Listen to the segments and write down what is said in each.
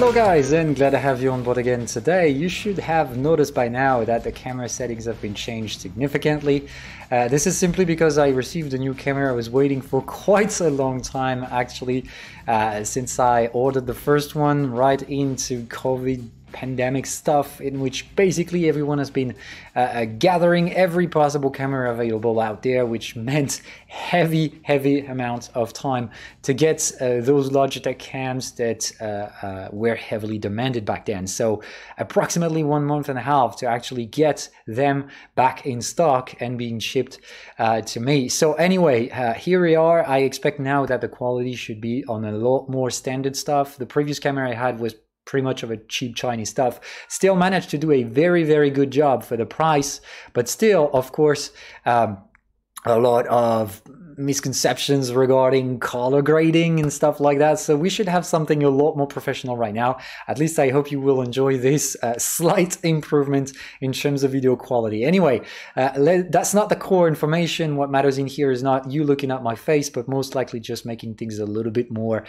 Hello guys, and glad to have you on board again today. You should have noticed by now that the camera settings have been changed significantly. This is simply because I received a new camera. I was waiting for quite a long time actually, since I ordered the first one right into COVID pandemic stuff, in which basically everyone has been gathering every possible camera available out there, which meant heavy amounts of time to get those Logitech cams that were heavily demanded back then. So approximately 1.5 months to actually get them back in stock and being shipped to me. So anyway, here we are. I expect now that the quality should be on a lot more standard stuff. The previous camera I had was pretty much of a cheap Chinese stuff. Still managed to do a very good job for the price, but still, of course, a lot of misconceptions regarding color grading and stuff like that. So we should have something a lot more professional right now. At least I hope you will enjoy this slight improvement in terms of video quality. Anyway, that's not the core information. What matters in here is not you looking at my face, but most likely just making things a little bit more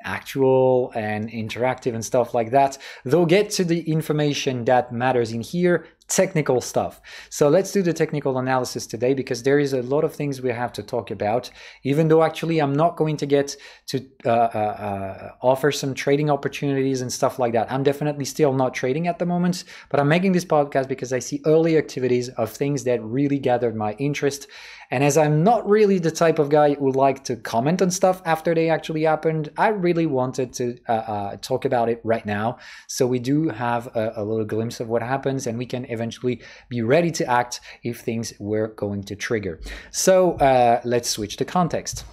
actual and interactive and stuff like that. Though get to the information that matters in here, technical stuff. So let's do the technical analysis today, because there is a lot of things we have to talk about, even though actually I'm not going to get to offer some trading opportunities and stuff like that. I'm definitely still not trading at the moment, but I'm making this podcast because I see early activities of things that really gathered my interest. And as I'm not really the type of guy who like to comment on stuff after they actually happened, I really wanted to talk about it right now. So we do have a little glimpse of what happens, and we can eventually be ready to act if things were going to trigger. So let's switch to context.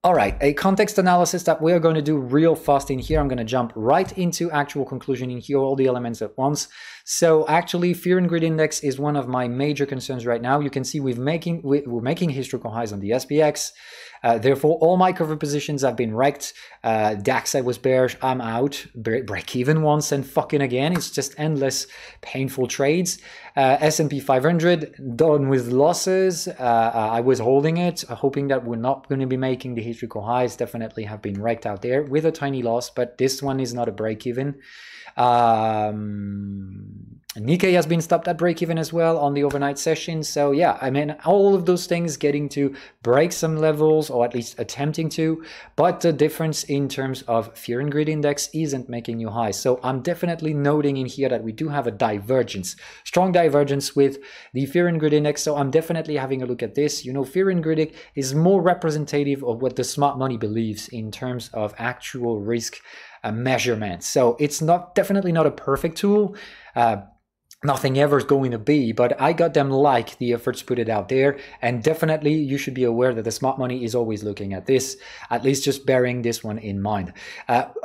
All right, a context analysis that we are going to do real fast in here. I'm going to jump right into actual conclusion in here, all the elements at once. So actually, fear and greed index is one of my major concerns right now. You can see we're making historical highs on the SPX. Therefore, all my cover positions have been wrecked. DAX, I was bearish, I'm out. Break even once and fucking again. It's just endless painful trades. S&P 500, done with losses. I was holding it, hoping that we're not going to be making the historical highs. Definitely have been wrecked out there with a tiny loss, but this one is not a break even. Nikkei has been stopped at break-even as well on the overnight session. So yeah, I mean, all of those things getting to break some levels, or at least attempting to, but the difference in terms of fear and greed index isn't making new highs. So I'm definitely noting in here that we do have a divergence, strong divergence with the fear and greed index. So I'm definitely having a look at this. You know, fear and greed is more representative of what the smart money believes in terms of actual risk measurement. So it's definitely not a perfect tool. Nothing ever is going to be, but I got them like the efforts put it out there, and definitely you should be aware that the smart money is always looking at this, at least just bearing this one in mind.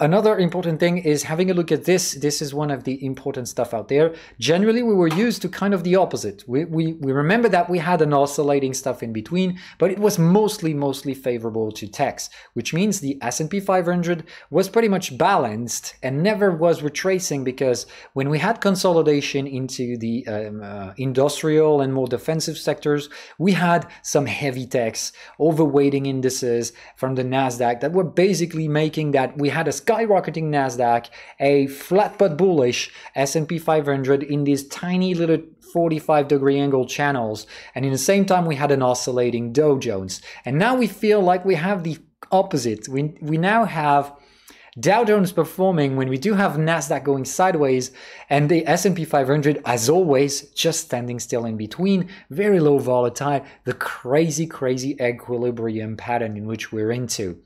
Another important thing is having a look at this. This is one of the important stuff out there. Generally, we were used to kind of the opposite. We remember that we had an oscillating stuff in between, but it was mostly favorable to techs, which means the S&P 500 was pretty much balanced and never was retracing, because when we had consolidation into the industrial and more defensive sectors, we had some heavy techs, overweighting indices from the NASDAQ that were basically making that we had a skyrocketing NASDAQ, a flat but bullish S&P 500 in these tiny little 45-degree angle channels, and in the same time we had an oscillating Dow Jones. And now we feel like we have the opposite. We now have Dow Jones performing when we do have NASDAQ going sideways, and the S&P 500, as always, just standing still in between, very low volatile, the crazy equilibrium pattern in which we're into.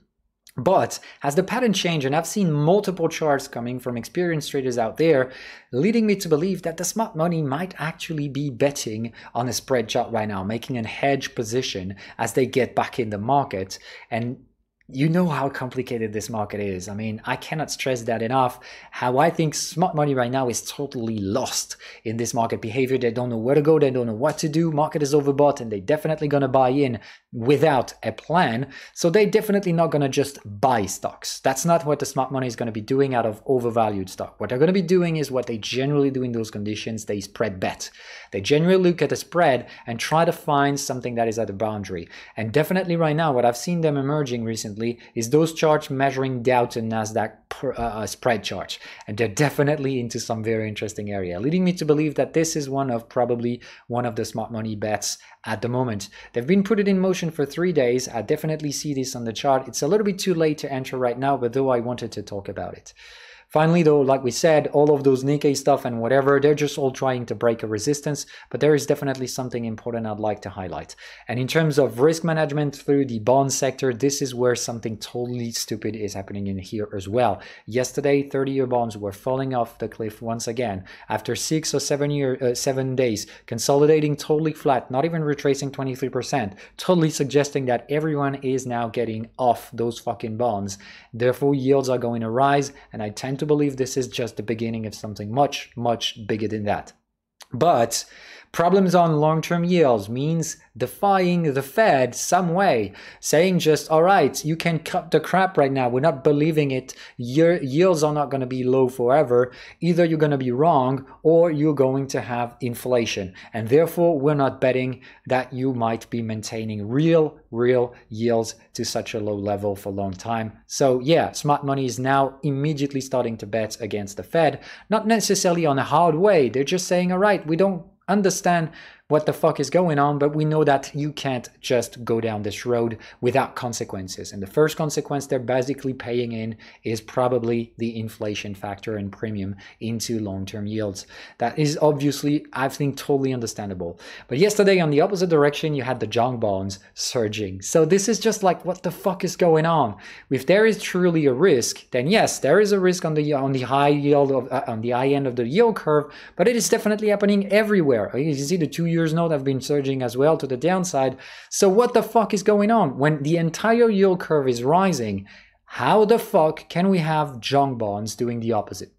But as the pattern changed, and I've seen multiple charts coming from experienced traders out there, leading me to believe that the smart money might actually be betting on a spread chart right now, making a hedge position as they get back in the market. And you know how complicated this market is. I mean, I cannot stress that enough, how I think smart money right now is totally lost in this market behavior. They don't know where to go. They don't know what to do. Market is overbought and they're definitely going to buy in without a plan. So they're definitely not going to just buy stocks. That's not what the smart money is going to be doing out of overvalued stock. What they're going to be doing is what they generally do in those conditions. They spread bet. They generally look at a spread and try to find something that is at the boundary. And definitely right now, what I've seen them emerging recently is those charts measuring Dow to Nasdaq spread charts, and they're definitely into some very interesting area, leading me to believe that this is probably one of the smart money bets at the moment. They've been put it in motion for 3 days. I definitely see this on the chart. It's a little bit too late to enter right now, but though I wanted to talk about it. Finally, though, like we said, all of those Nikkei stuff and whatever, they're just all trying to break a resistance, but there is definitely something important I'd like to highlight. And in terms of risk management through the bond sector, this is where something totally stupid is happening in here as well. Yesterday, 30-year bonds were falling off the cliff once again. After 6 or 7 days, consolidating totally flat, not even retracing 23%, totally suggesting that everyone is now getting off those fucking bonds. Therefore, yields are going to rise, and I tend to believe this is just the beginning of something much, much bigger than that. But problems on long-term yields means defying the Fed some way, saying just, all right, you can cut the crap right now. We're not believing it. Your yields are not going to be low forever. Either you're going to be wrong or you're going to have inflation. And therefore, we're not betting that you might be maintaining real yields to such a low level for a long time. So yeah, smart money is now immediately starting to bet against the Fed, not necessarily on a hard way. They're just saying, all right, we don't understand what the fuck is going on, but we know that you can't just go down this road without consequences. And the first consequence they're basically paying in is probably the inflation factor and premium into long-term yields. That is obviously, I think, totally understandable. But yesterday, on the opposite direction, you had the junk bonds surging. So this is just like, what the fuck is going on? If there is truly a risk, then yes, there is a risk on the high yield on the high end of the yield curve, but it is definitely happening everywhere. You see the 2-year note have been surging as well to the downside. So what the fuck is going on? When the entire yield curve is rising, how the fuck can we have junk bonds doing the opposite?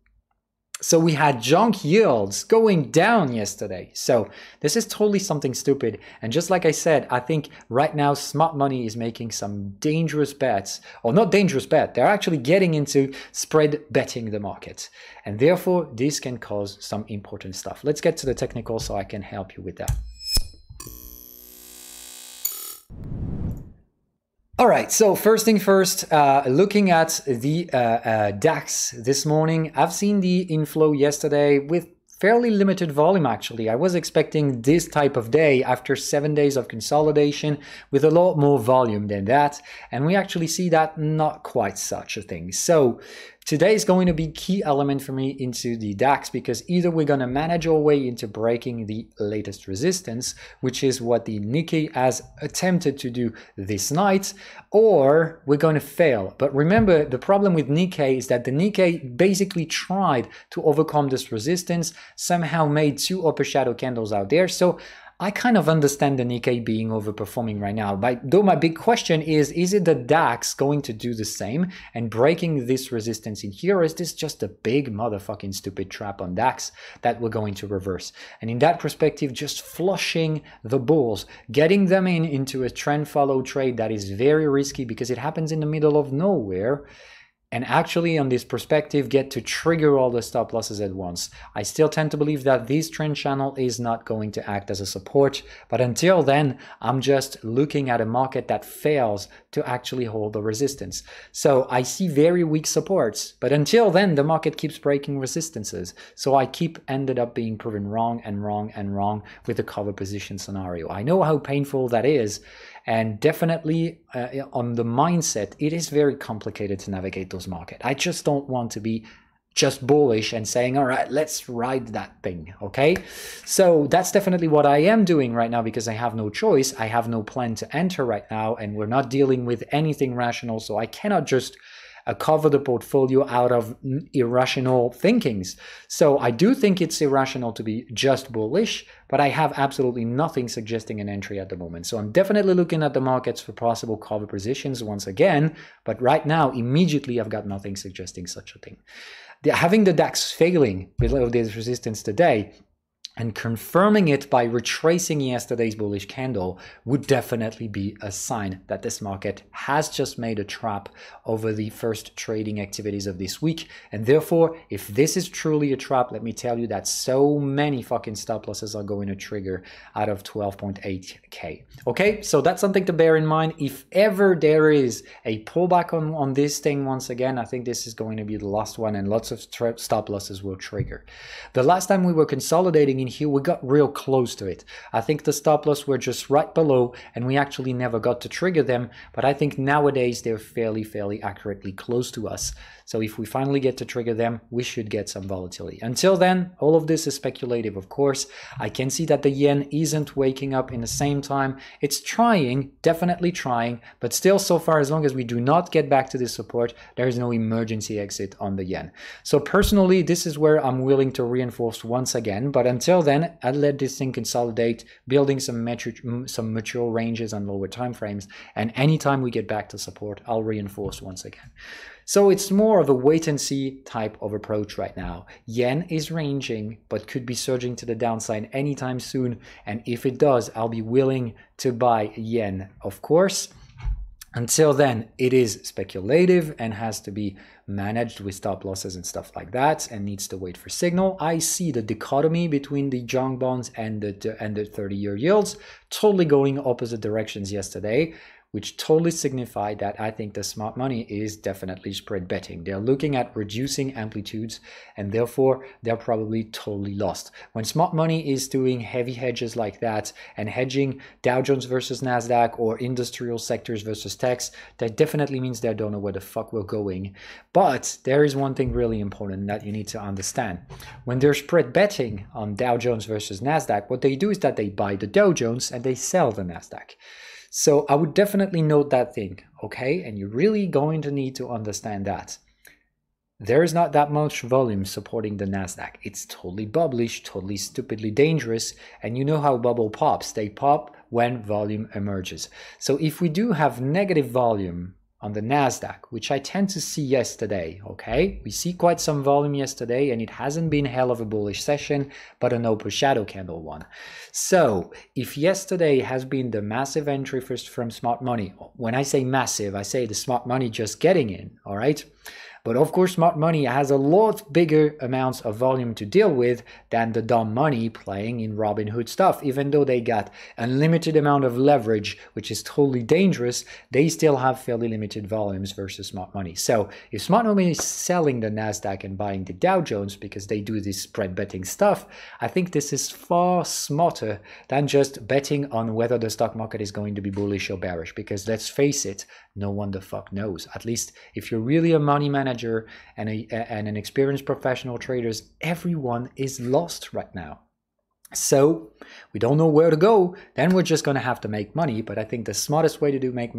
So we had junk yields going down yesterday. So this is totally something stupid. And just like I said, I think right now smart money is making some dangerous bets, or not dangerous bet. They're actually getting into spread betting the market. And therefore, this can cause some important stuff. Let's get to the technical so I can help you with that. All right, so first thing first, looking at the DAX this morning, I've seen the inflow yesterday with fairly limited volume actually. I was expecting this type of day after 7 days of consolidation with a lot more volume than that, and we actually see that not quite such a thing. So today is going to be key element for me into the DAX, because either we're going to manage our way into breaking the latest resistance, which is what the Nikkei has attempted to do this night, or we're going to fail. But remember, the problem with Nikkei is that the Nikkei basically tried to overcome this resistance, somehow made 2 upper shadow candles out there. So I kind of understand the Nikkei being overperforming right now, but though my big question is it the DAX going to do the same and breaking this resistance in here, or is this just a big motherfucking stupid trap on DAX that we're going to reverse? And in that perspective, just flushing the bulls, getting them into a trend follow trade that is very risky because it happens in the middle of nowhere, and actually on this perspective get to trigger all the stop losses at once. I still tend to believe that this trend channel is not going to act as a support, but until then, I'm just looking at a market that fails to actually hold the resistance. So I see very weak supports, but until then, the market keeps breaking resistances. So I ended up being proven wrong and wrong and wrong with the cover position scenario. I know how painful that is, and definitely on the mindset, it is very complicated to navigate those markets. I just don't want to be just bullish and saying, all right, let's ride that thing, okay? So that's definitely what I am doing right now because I have no choice. I have no plan to enter right now, and we're not dealing with anything rational, so I cannot just cover the portfolio out of irrational thinkings. So I do think it's irrational to be just bullish, but I have absolutely nothing suggesting an entry at the moment. So I'm definitely looking at the markets for possible cover positions once again, but right now, immediately, I've got nothing suggesting such a thing. Having the DAX failing below this resistance today and confirming it by retracing yesterday's bullish candle would definitely be a sign that this market has just made a trap over the first trading activities of this week. And therefore, if this is truly a trap, let me tell you that so many fucking stop losses are going to trigger out of 12.8K. Okay, so that's something to bear in mind. If ever there is a pullback on this thing once again, I think this is going to be the last one, and lots of stop losses will trigger. The last time we were consolidating in here, we got real close to it. I think the stop loss were just right below, and we actually never got to trigger them, but I think nowadays they're fairly accurately close to us. So if we finally get to trigger them, we should get some volatility. Until then, all of this is speculative, of course. I can see that the yen isn't waking up in the same time. It's trying, definitely trying, but still so far, as long as we do not get back to this support, there is no emergency exit on the yen. So personally, this is where I'm willing to reinforce once again, but until then, I'd let this thing consolidate, building some mature ranges and lower time frames, and anytime we get back to support, I'll reinforce once again. So it's more of a wait and see type of approach right now. Yen is ranging, but could be surging to the downside anytime soon. And if it does, I'll be willing to buy yen, of course. Until then, it is speculative and has to be managed with stop losses and stuff like that, and needs to wait for signal. I see the dichotomy between the junk bonds and the 30-year yields totally going opposite directions yesterday, which totally signified that I think the smart money is definitely spread betting. They're looking at reducing amplitudes, and therefore they're probably totally lost. When smart money is doing heavy hedges like that and hedging Dow Jones versus NASDAQ or industrial sectors versus techs, that definitely means they don't know where the fuck we're going. But there is one thing really important that you need to understand. When they're spread betting on Dow Jones versus NASDAQ, what they do is that they buy the Dow Jones and they sell the NASDAQ. So I would definitely note that thing, okay? And you're really going to need to understand that. There is not that much volume supporting the NASDAQ. It's totally bubblish, totally stupidly dangerous, and you know how bubble pops. They pop when volume emerges. So if we do have negative volume on the NASDAQ, which I tend to see yesterday, okay? We see quite some volume yesterday, and it hasn't been hell of a bullish session, but an open shadow candle one. So if yesterday has been the massive entry first from smart money, when I say massive, I say the smart money just getting in, all right? But of course, smart money has a lot bigger amounts of volume to deal with than the dumb money playing in Robinhood stuff. Even though they got unlimited amount of leverage, which is totally dangerous, they still have fairly limited volumes versus smart money. So if smart money is selling the NASDAQ and buying the Dow Jones because they do this spread betting stuff, I think this is far smarter than just betting on whether the stock market is going to be bullish or bearish. Because let's face it, no one the fuck knows. At least if you're really a money manager and an experienced professional traders, everyone is lost right now. So we don't know where to go, then we're just going to have to make money. But I think the smartest way to make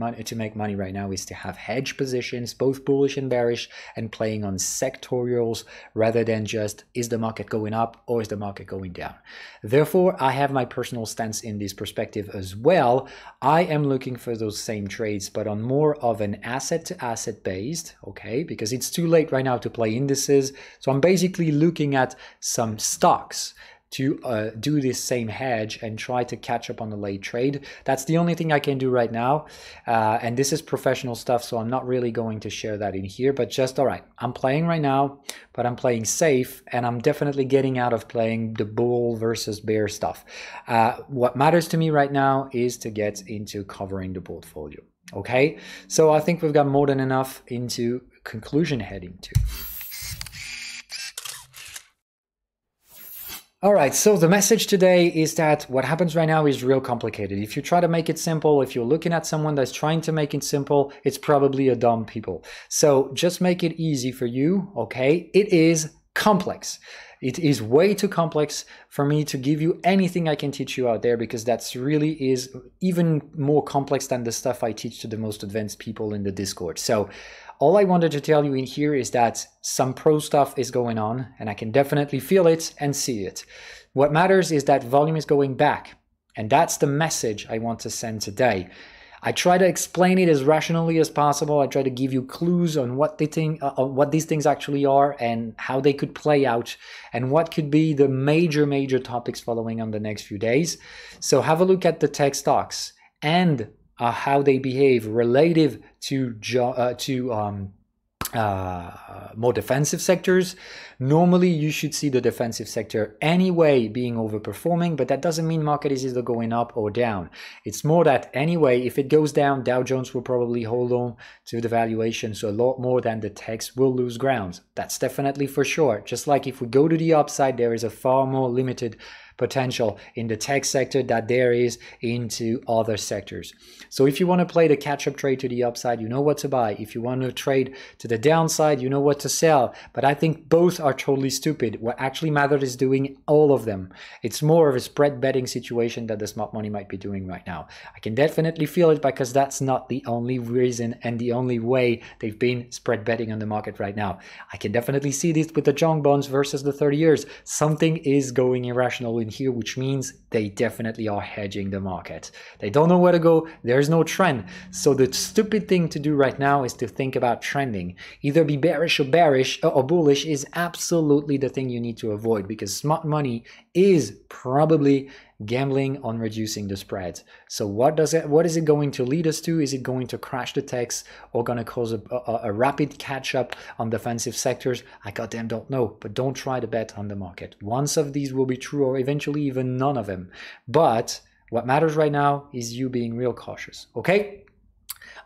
money right now is to have hedge positions, both bullish and bearish, and playing on sectorials rather than just is the market going up or is the market going down. Therefore, I have my personal stance in this perspective as well. I am looking for those same trades, but on more of an asset to asset based, okay, because it's too late right now to play indices. So I'm basically looking at some stocks to do this same hedge and try to catch up on the late trade. That's the only thing I can do right now. And this is professional stuff, so I'm not really going to share that in here, but just, all right, I'm playing right now, but I'm playing safe, and I'm definitely getting out of playing the bull versus bear stuff. What matters to me right now is to get into covering the portfolio, okay? So I think we've got more than enough into conclusion heading to. All right, so the message today is that what happens right now is real complicated. If you try to make it simple, if you're looking at someone that's trying to make it simple, it's probably a dumb people. So just make it easy for you, okay? It is complex. It is way too complex for me to give you anything I can teach you out there, because that's really is even more complex than the stuff I teach to the most advanced people in the Discord. So all I wanted to tell you in here is that some pro stuff is going on, and I can definitely feel it and see it. What matters is that volume is going back, and that's the message I want to send today. I try to explain it as rationally as possible. I try to give you clues on what these things actually are and how they could play out and what could be the major topics following on the next few days. So have a look at the tech stocks and how they behave relative to more defensive sectors. Normally you should see the defensive sector anyway being overperforming, but that doesn't mean market is either going up or down. It's more that anyway, if it goes down, Dow Jones will probably hold on to the valuation, so a lot more than the techs will lose ground. That's definitely for sure. Just like if we go to the upside, there is a far more limited potential in the tech sector that there is into other sectors. So if you want to play the catch-up trade to the upside, you know what to buy. If you want to trade to the downside, you know what to sell. But I think both are totally stupid. What actually matters is doing all of them. It's more of a spread betting situation that the smart money might be doing right now. I can definitely feel it because that's not the only reason and the only way they've been spread betting on the market right now. I can definitely see this with the junk bonds versus the 30 years. Something is going irrational in here, which means they definitely are hedging the market. They don't know where to go. There's no trend. So the stupid thing to do right now is to think about trending. Either be bearish or bullish is absolutely the thing you need to avoid, because smart money is probably gambling on reducing the spreads. So what is it going to lead us to? Is it going to crash the techs or going to cause a rapid catch up on defensive sectors? I goddamn don't know, but don't try to bet on the market. Once of these will be true, or eventually even none of them. But what matters right now is you being real cautious, okay?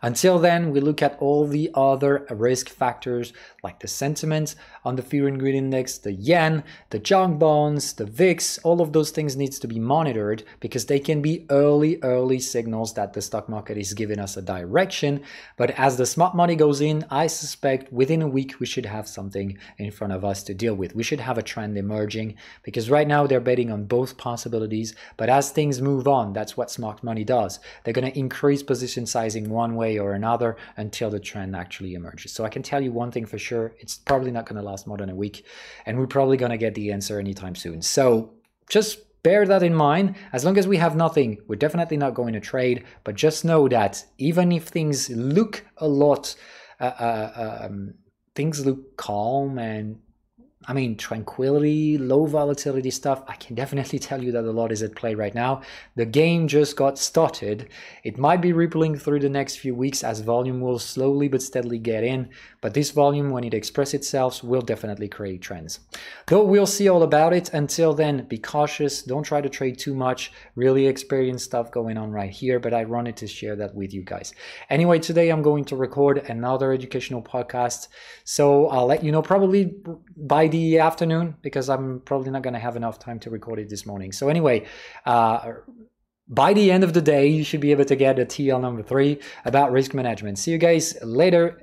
Until then, we look at all the other risk factors like the sentiment on the fear and greed index, the yen, the junk bonds, the VIX. All of those things needs to be monitored because they can be early signals that the stock market is giving us a direction. But as the smart money goes in, I suspect within a week we should have something in front of us to deal with. We should have a trend emerging because right now they're betting on both possibilities. But as things move on, that's what smart money does. They're going to increase position sizing one way or another until the trend actually emerges. So I can tell you one thing for sure, it's probably not going to last more than a week, and we're probably going to get the answer anytime soon. So just bear that in mind. As long as we have nothing, we're definitely not going to trade, but just know that even if things look a lot, things look calm and tranquility, low volatility stuff, I can definitely tell you that a lot is at play right now. The game just got started. It might be rippling through the next few weeks as volume will slowly but steadily get in, but this volume, when it expresses itself, will definitely create trends. Though we'll see all about it. Until then, be cautious. Don't try to trade too much. Really experienced stuff going on right here, but I wanted to share that with you guys. Anyway, today I'm going to record another educational podcast, so I'll let you know probably by the afternoon, because I'm probably not going to have enough time to record it this morning. So anyway, by the end of the day, you should be able to get a TL number 3 about risk management. See you guys later.